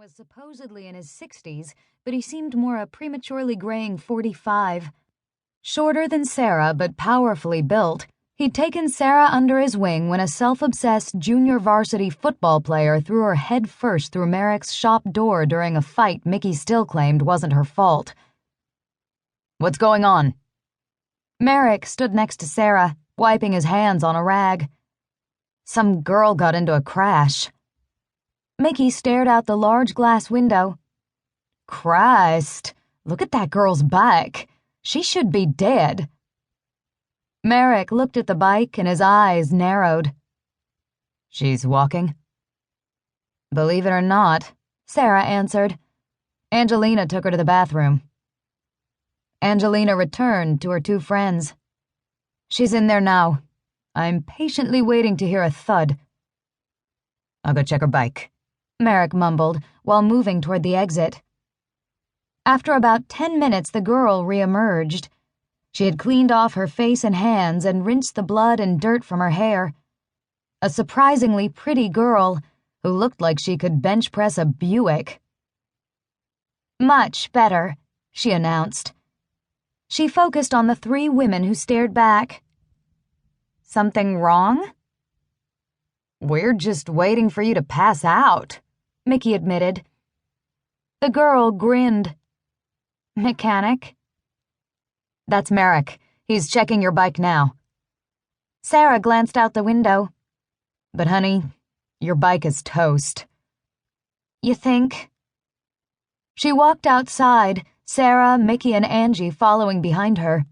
was supposedly in his 60s, but he seemed more a prematurely graying 45. Shorter than Sara, but powerfully built, he'd taken Sara under his wing when a self-obsessed junior varsity football player threw her head first through Merrick's shop door during a fight Mickey still claimed wasn't her fault. "What's going on?" Merrick stood next to Sara, wiping his hands on a rag. "Some girl got into a crash." Mickey stared out the large glass window. "Christ, look at that girl's bike. She should be dead." Merrick looked at the bike and his eyes narrowed. "She's walking?" "Believe it or not," Sara answered. "Angelina took her to the bathroom." Angelina returned to her two friends. "She's in there now. I'm patiently waiting to hear a thud." "I'll go check her bike," Merrick mumbled while moving toward the exit. After about 10 minutes, the girl reemerged. She had cleaned off her face and hands and rinsed the blood and dirt from her hair. A surprisingly pretty girl who looked like she could bench press a Buick. "Much better," she announced. She focused on the three women who stared back. "Something wrong?" "We're just waiting for you to pass out," Mickey admitted. The girl grinned. "Mechanic?" "That's Merrick. He's checking your bike now." Sara glanced out the window. "But honey, your bike is toast." "You think?" She walked outside, Sara, Mickey, and Angie following behind her.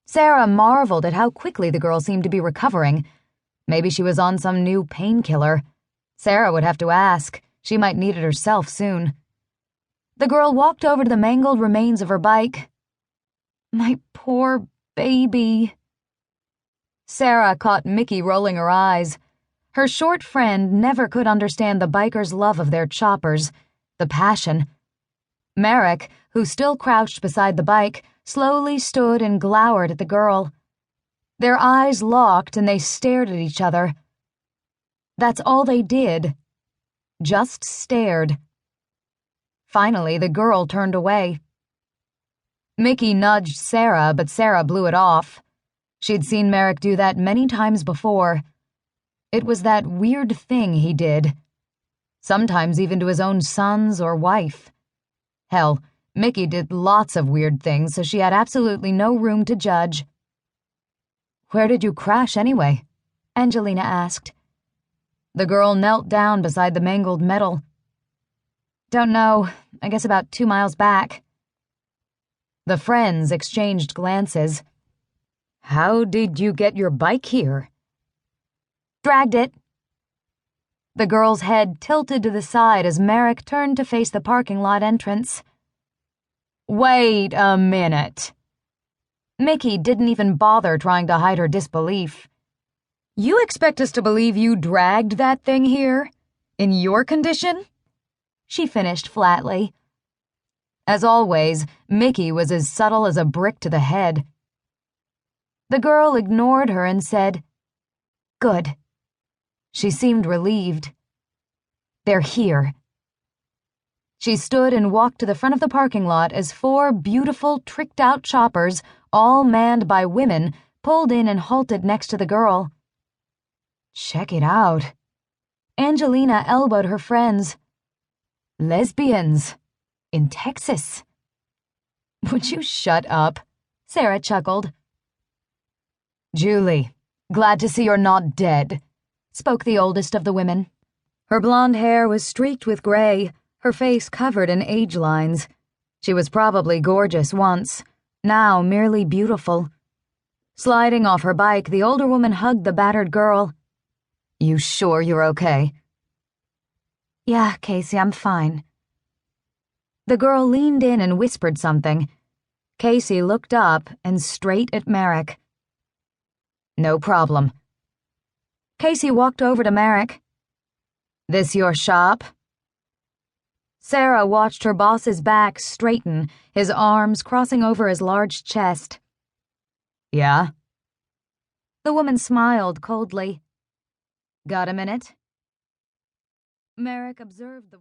Sara marveled at how quickly the girl seemed to be recovering. Maybe she was on some new painkiller. Sara would have to ask. She might need it herself soon. The girl walked over to the mangled remains of her bike. "My poor baby." Sara caught Mickey rolling her eyes. Her short friend never could understand the bikers' love of their choppers, the passion. Merrick, who still crouched beside the bike, slowly stood and glowered at the girl. Their eyes locked and they stared at each other. That's all they did. Just stared. Finally, the girl turned away. Mickey nudged Sara, but Sara blew it off. She'd seen Merrick do that many times before. It was that weird thing he did. Sometimes even to his own sons or wife. Hell, Mickey did lots of weird things, so she had absolutely no room to judge. "Where did you crash anyway?" Angelina asked. The girl knelt down beside the mangled metal. "Don't know. I guess about 2 miles back." The friends exchanged glances. "How did you get your bike here?" "Dragged it." The girl's head tilted to the side as Merrick turned to face the parking lot entrance. "Wait a minute." Mickey didn't even bother trying to hide her disbelief. "You expect us to believe you dragged that thing here? In your condition?" She finished flatly. As always, Mickey was as subtle as a brick to the head. The girl ignored her and said, "Good." She seemed relieved. "They're here." She stood and walked to the front of the parking lot as 4 beautiful, tricked-out choppers, all manned by women, pulled in and halted next to the girl. "Check it out." Angelina elbowed her friends. "Lesbians. In Texas." "Would you shut up?" Sara chuckled. "Julie, glad to see you're not dead," spoke the oldest of the women. Her blonde hair was streaked with gray, her face covered in age lines. She was probably gorgeous once, now merely beautiful. Sliding off her bike, the older woman hugged the battered girl. "You sure you're okay?" "Yeah, Casey, I'm fine." The girl leaned in and whispered something. Casey looked up and straight at Merrick. "No problem." Casey walked over to Merrick. "This your shop?" Sara watched her boss's back straighten, his arms crossing over his large chest. "Yeah?" The woman smiled coldly. "Got a minute?" Merrick observed the woman.